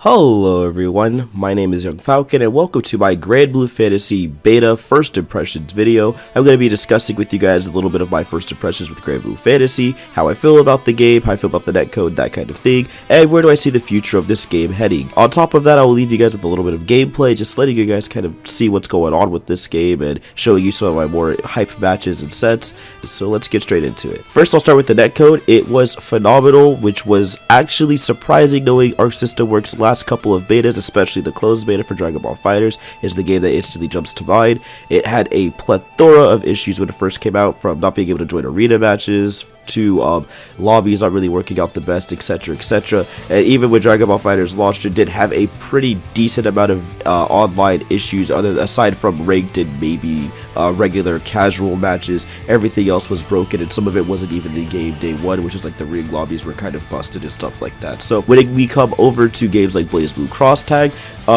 Hello everyone, my name is Young Falcon and welcome to my GranBlue Fantasy Beta First Impressions video. I'm going to be discussing with you guys a little bit of my first impressions with GranBlue Fantasy, how I feel about the game, how I feel about the netcode, that kind of thing, and where do I see the future of this game heading. On top of that, I will leave you guys with a little bit of gameplay, just letting you guys kind of see what's going on with this game and showing you some of my more hype matches and sets. So let's get straight into it. First, I'll start with the netcode. It was phenomenal, which was actually surprising knowing Arc System Works last couple of betas, especially the closed beta for Dragon Ball FighterZ is the game that instantly jumps to mind. It had a plethora of issues when it first came out, from not being able to join arena matches to lobbies not really working out the best, etc, etc. And even when Dragon Ball FighterZ launched, it did have a pretty decent amount of online issues aside from ranked and maybe regular casual matches. Everything else was broken, and some of it wasn't even the game day one, which is like the ring lobbies were kind of busted and stuff like that. So when we come over to games like BlazBlue Cross Tag,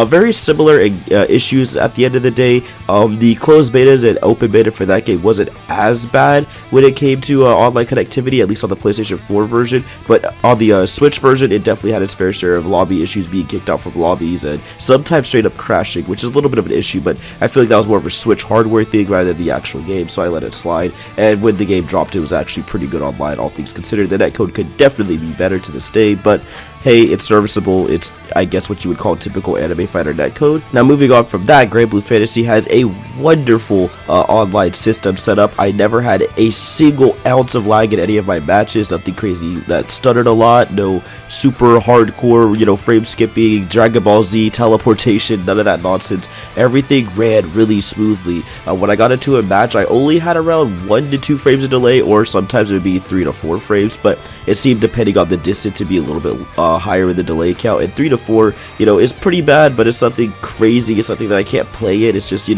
very similar issues at the end of the day. The closed betas and open beta for that game wasn't as bad when it came to online connectivity, at least on the PlayStation 4 version, but on the Switch version, it definitely had its fair share of lobby issues, being kicked out from lobbies and sometimes straight up crashing, which is a little bit of an issue, but I feel like that was more of a Switch hardware thing rather than the actual game, so I let it slide. And when the game dropped, it was actually pretty good online, all things considered. The netcode could definitely be better to this day, but hey, it's serviceable. It's, I guess, what you would call typical anime fighter netcode. Now, moving on from that, GranBlue Fantasy has a wonderful online system set up. I never had a single ounce of lag in any of my matches. Nothing crazy that stuttered a lot. No super hardcore, frame skipping, Dragon Ball Z teleportation. None of that nonsense. Everything ran really smoothly. When I got into a match, I only had around 1 to 2 frames of delay, or sometimes it would be 3 to 4 frames. But it seemed, depending on the distance, to be a little bit higher in the delay count, and 3 to 4 is pretty bad, but it's nothing crazy. It's something that I can't play it. It's just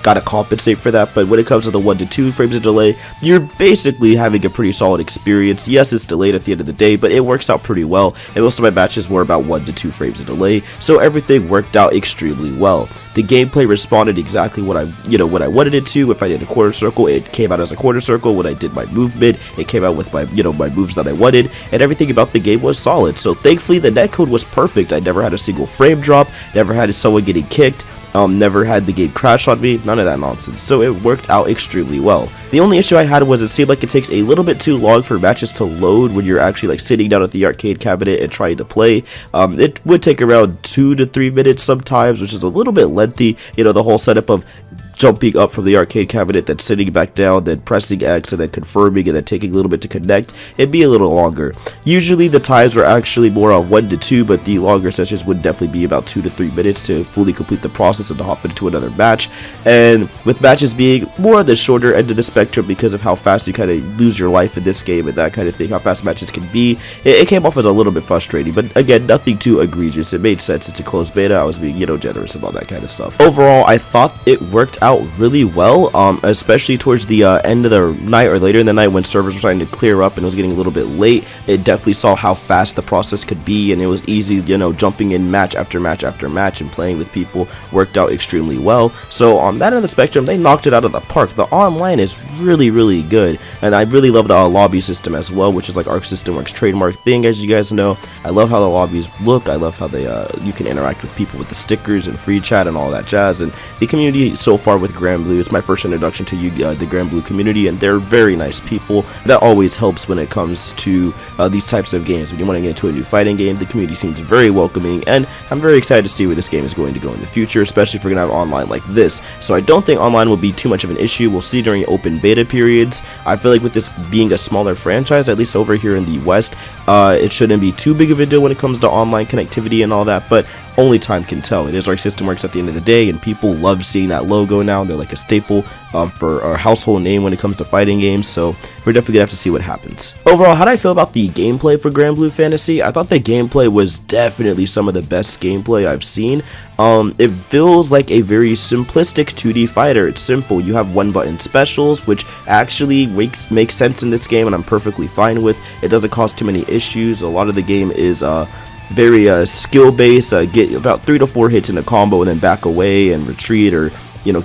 gotta compensate for that. But when it comes to the 1 to 2 frames of delay, you're basically having a pretty solid experience. Yes, it's delayed at the end of the day, but it works out pretty well, and most of my matches were about 1 to 2 frames of delay, so everything worked out extremely well. The gameplay responded exactly what I wanted it to. If I did a quarter circle, it came out as a quarter circle. When I did my movement, it came out with my my moves that I wanted, and everything about the game was solid. So thankfully the netcode was perfect. I never had a single frame drop, never had someone getting kicked, never had the game crash on me, none of that nonsense. So it worked out extremely well. The only issue I had was it seemed like it takes a little bit too long for matches to load when you're actually sitting down at the arcade cabinet and trying to play. It would take around 2 to 3 minutes sometimes, which is a little bit lengthy. The whole setup of jumping up from the arcade cabinet, then sitting back down, then pressing X, and then confirming, and then taking a little bit to connect, it'd be a little longer. Usually the times were actually more on 1 to 2, but the longer sessions would definitely be about 2 to 3 minutes to fully complete the process and to hop into another match. And with matches being more on the shorter end of the spectrum because of how fast you kind of lose your life in this game and that kind of thing, how fast matches can be, it came off as a little bit frustrating, but again, nothing too egregious. It made sense. It's a closed beta. I was being, generous about that kind of stuff. Overall, I thought it worked out really well, especially towards the end of the night or later in the night when servers were starting to clear up and it was getting a little bit late. It definitely saw how fast the process could be, and it was easy, jumping in match after match after match and playing with people worked out extremely well. So on that end of the spectrum, they knocked it out of the park. The online is really, really good, and I really love the lobby system as well, which is like Arc System Works trademark thing, as you guys know. I love how the lobbies look. I love how they you can interact with people with the stickers and free chat and all that jazz, and the community so far with GranBlue, it's my first introduction to the GranBlue community, and they're very nice people. That always helps when it comes to these types of games. When you want to get into a new fighting game, the community seems very welcoming, and I'm very excited to see where this game is going to go in the future, especially if we're going to have online like this. So I don't think online will be too much of an issue. We'll see during open beta periods. I feel like with this being a smaller franchise, at least over here in the West, it shouldn't be too big of a deal when it comes to online connectivity and all that, but only time can tell. It is Arc System Works at the end of the day, and people love seeing that logo now. They're like a staple for our household name when it comes to fighting games, so we're definitely gonna have to see what happens. Overall, how do I feel about the gameplay for GranBlue Fantasy? I thought the gameplay was definitely some of the best gameplay I've seen. It feels like a very simplistic 2D fighter. It's simple. You have one button specials, which actually makes sense in this game, and I'm perfectly fine with. It doesn't cause too many issues. A lot of the game is very skill based. Get about 3 to 4 hits in a combo and then back away and retreat, or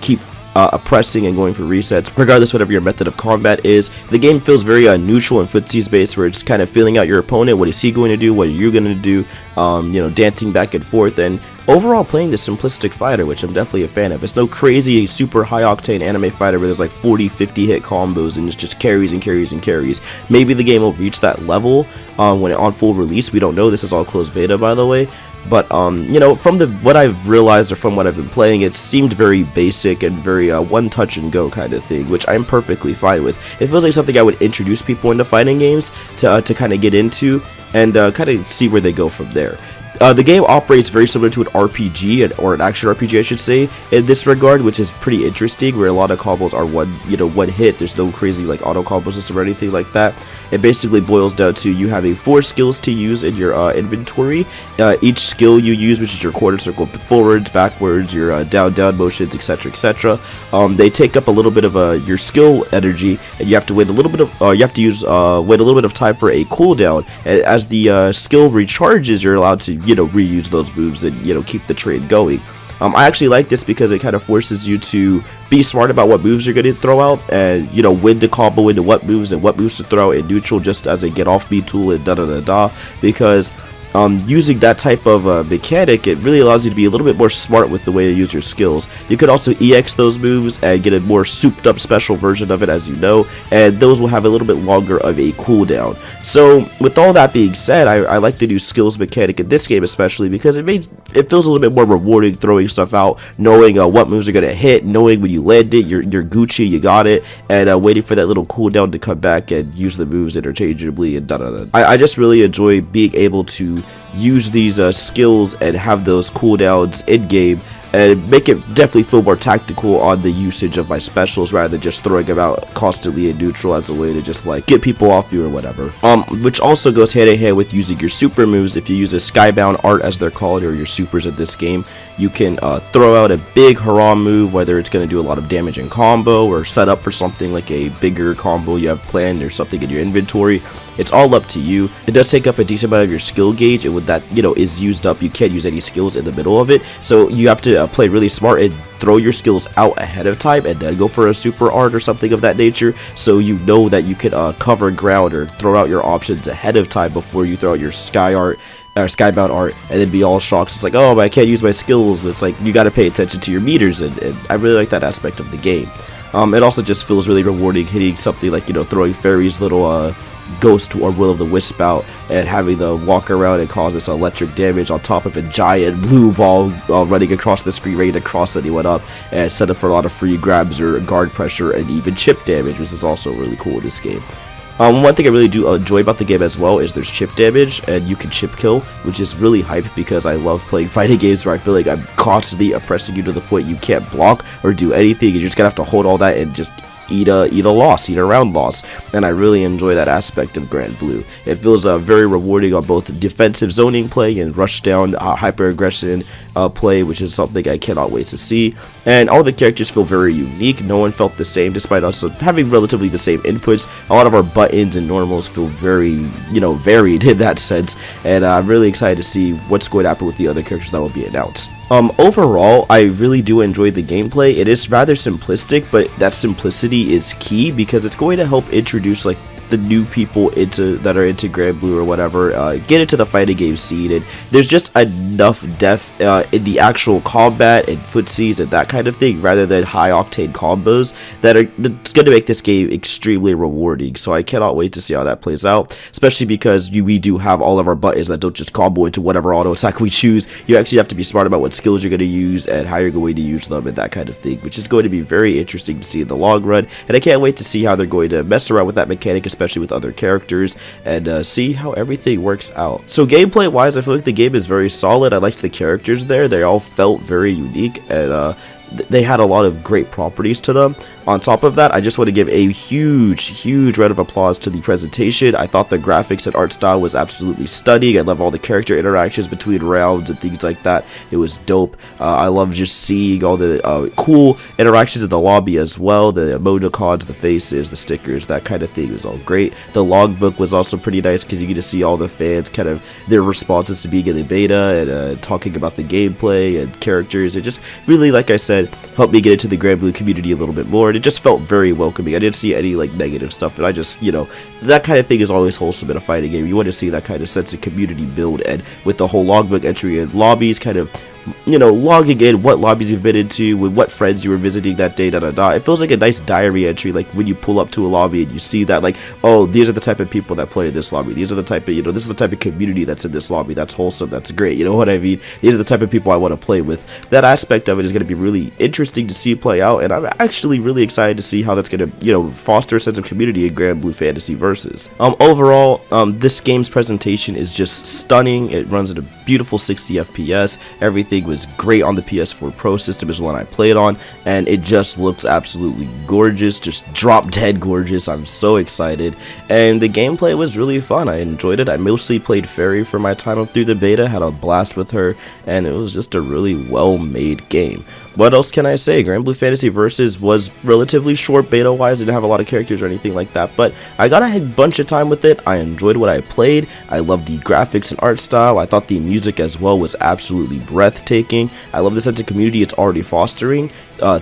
keep oppressing and going for resets. Regardless whatever your method of combat is, the game feels very neutral and footsies based, where it's kind of feeling out your opponent. What is he going to do? What are you going to do? You know, dancing back and forth, and overall playing the simplistic fighter, which I'm definitely a fan of. It's no crazy super high octane anime fighter where there's like 40-50 hit combos and it's just carries and carries and carries. Maybe the game will reach that level when on full release. We don't know. This is all closed beta, by the way. But you know, from what I've realized or from what I've been playing, it seemed very basic and very one touch and go kind of thing, which I'm perfectly fine with. It feels like something I would introduce people into fighting games to kind of get into and kind of see where they go from there. The game operates very similar to an RPG, or an action RPG I should say, in this regard, which is pretty interesting, where a lot of combos are one hit. There's no crazy like auto combo system or anything like that. It basically boils down to you having 4 skills to use in your inventory. Each skill you use, which is your quarter circle forwards, backwards, your down motions, etc, etc. They take up a little bit of your skill energy, and you have to wait a little bit of wait a little bit of time for a cooldown. And as the skill recharges, you're allowed to reuse those moves and keep the train going. I actually like this because it kind of forces you to be smart about what moves you're going to throw out, and when to combo into what moves and what moves to throw out in neutral, just as a get off me tool and because using that type of mechanic, it really allows you to be a little bit more smart with the way you use your skills. You could also EX those moves and get a more souped up special version of it, as you know, and those will have a little bit longer of a cooldown. So with all that being said, I like the new skills mechanic in this game, especially because it feels a little bit more rewarding throwing stuff out, knowing what moves are going to hit, knowing when you land it, you're Gucci, you got it, and waiting for that little cooldown to come back and use the moves interchangeably and I just really enjoy being able to use these skills and have those cooldowns in game, and make it definitely feel more tactical on the usage of my specials rather than just throwing them out constantly in neutral as a way to just like get people off you or whatever. Which also goes hand in hand with using your super moves. If you use a skybound art, as they're called, or your supers in this game, you can throw out a big hurrah move, whether it's going to do a lot of damage in combo or set up for something like a bigger combo you have planned or something in your inventory. It's all up to you. It does take up a decent amount of your skill gauge, and when that is used up, you can't use any skills in the middle of it, so you have to play really smart and throw your skills out ahead of time and then go for a super art or something of that nature, so you know that you can cover ground or throw out your options ahead of time before you throw out your skybound art and then be all shocked. It's like, oh, I can't use my skills. It's like you got to pay attention to your meters, and I really like that aspect of the game. It also just feels really rewarding hitting something like throwing Fairy's little Ghost or Will of the Wisp out and having the walk around and cause this electric damage on top of a giant blue ball running across the screen ready to cross anyone up, and set up for a lot of free grabs or guard pressure and even chip damage, which is also really cool in this game. One thing I really do enjoy about the game as well is there's chip damage, and you can chip kill, which is really hype because I love playing fighting games where I feel like I'm constantly oppressing you to the point you can't block or do anything. You're just gonna have to hold all that and just eat a round loss, and I really enjoy that aspect of GranBlue. It feels very rewarding on both defensive zoning play and rush down hyper aggression play, which is something I cannot wait to see. And all the characters feel very unique. No one felt the same, despite us having relatively the same inputs. A lot of our buttons and normals feel very varied in that sense, and I'm really excited to see what's going to happen with the other characters that will be announced. Overall, I really do enjoy the gameplay. It is rather simplistic, but that simplicity is key because it's going to help introduce like the new people that are into GranBlue or whatever, get into the fighting game scene, and there's just enough depth in the actual combat and footsies and that kind of thing, rather than high octane combos that's going to make this game extremely rewarding. So I cannot wait to see how that plays out, especially because we do have all of our buttons that don't just combo into whatever auto attack we choose. You actually have to be smart about what skills you're going to use and how you're going to use them and that kind of thing, which is going to be very interesting to see in the long run, and I can't wait to see how they're going to mess around with that mechanic, especially with other characters, and see how everything works out. So gameplay wise, I feel like the game is very solid. I liked the characters there. They all felt very unique, and they had a lot of great properties to them. On top of that, I just want to give a huge round of applause to the presentation. I thought the graphics and art style was absolutely stunning. I love all the character interactions between rounds and things like that. It was dope. I love just seeing all the cool interactions in the lobby as well. The emoticons, the faces, the stickers, that kind of thing was all great. The logbook was also pretty nice because you get to see all the fans kind of their responses to being in the beta and talking about the gameplay and characters. It just really, like I said, helped me get into the GranBlue community a little bit more, and it just felt very welcoming. I didn't see any like negative stuff, and I just, you know, that kind of thing is always wholesome in a fighting game. You want to see that kind of sense of community build, and with the whole logbook entry and lobbies kind of, you know, logging in what lobbies you've been into, with what friends you were visiting that day, It feels like a nice diary entry, like when you pull up to a lobby and you see that, like, oh, these are the type of people that play in this lobby. These are the type of, you know, this is the type of community that's in this lobby. That's wholesome. That's great. You know what I mean? These are the type of people I want to play with. That aspect of it is going to be really interesting to see play out, and I'm actually really excited to see how that's going to, you know, foster a sense of community in GranBlue Fantasy Versus. Overall, this game's presentation is just stunning. It runs at a beautiful 60 FPS. Everything was great on the PS4 Pro system, is one I played on, and it just looks absolutely gorgeous, just drop dead gorgeous. I'm so excited, and the gameplay was really fun. I enjoyed it. I mostly played Fairy for my time through the beta, had a blast with her, and it was just a really well made game. What else can I say? GranBlue Fantasy Versus was relatively short beta-wise. It didn't have a lot of characters or anything like that, but I got a bunch of time with it. I enjoyed what I played. I loved the graphics and art style. I thought the music as well was absolutely breathtaking. I love the sense of community it's already fostering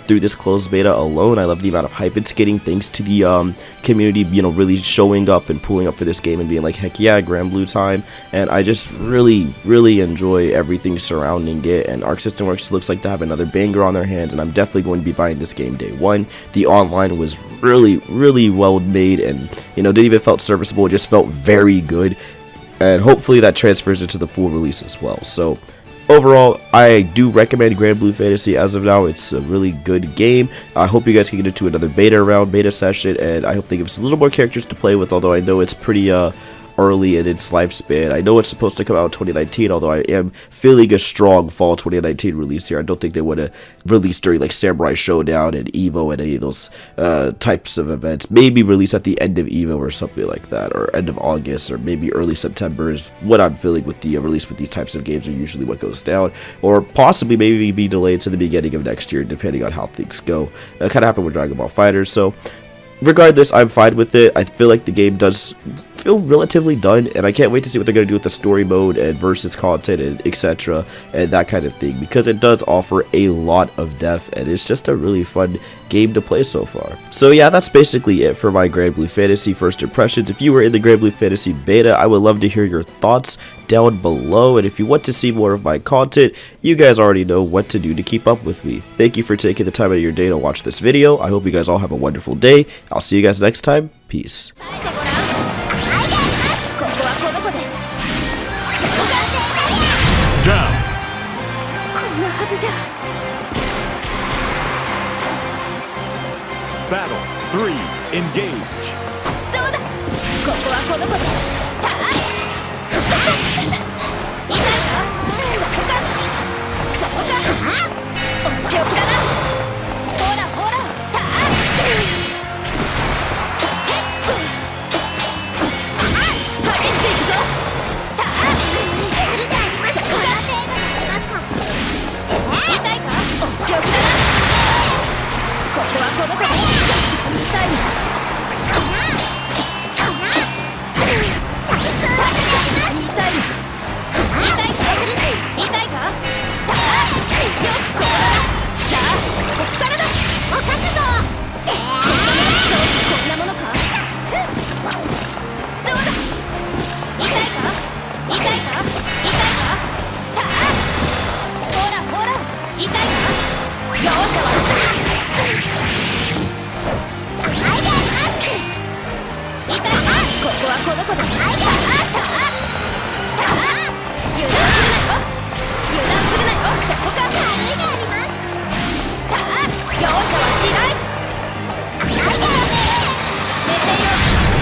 through this closed beta alone. I love the amount of hype it's getting thanks to the community, you know, really showing up and pulling up for this game and being like, heck yeah, GranBlue time. And I just really enjoy everything surrounding it. And Arc System Works looks like to have another banger on their hands, and I'm definitely going to be buying this game day one. The online was really well made, and, you know, didn't even felt serviceable. It just felt very good, and hopefully that transfers into the full release as well. So overall, I do recommend GranBlue Fantasy as of now. It's a really good game. I hope you guys can get into another beta session, and I hope they give us a little more characters to play with, although I know it's pretty early in its lifespan. I know it's supposed to come out in 2019, although I am feeling a strong fall 2019 release here. I don't think they would have released during like Samurai Showdown and EVO and any of those types of events. Maybe release at the end of EVO or something like that, or end of August, or maybe early September is what I'm feeling with the release with these types of games, are usually what goes down, or possibly maybe be delayed to the beginning of next year depending on how things go. It kind of happened with Dragon Ball FighterZ, so regardless, I'm fine with it. I feel like the game does feel relatively done, and I can't wait to see what they're going to do with the story mode and versus content and etc. and that kind of thing, because it does offer a lot of depth, and it's just a really fun game to play so far. So yeah, that's basically it for my GranBlue Fantasy first impressions. If you were in the GranBlue Fantasy beta, I would love to hear your thoughts down below, and if you want to see more of my content, you guys already know what to do to keep up with me. Thank you for taking the time out of your day to watch this video. I hope you guys all have a wonderful day. I'll see you guys next time. Peace. Down. Battle 3, engage.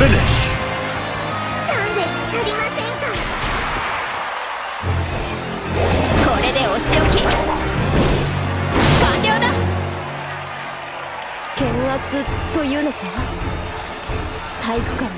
Finish. なんで足りませんか。これでお仕置き完了だ。圧というのか？体育館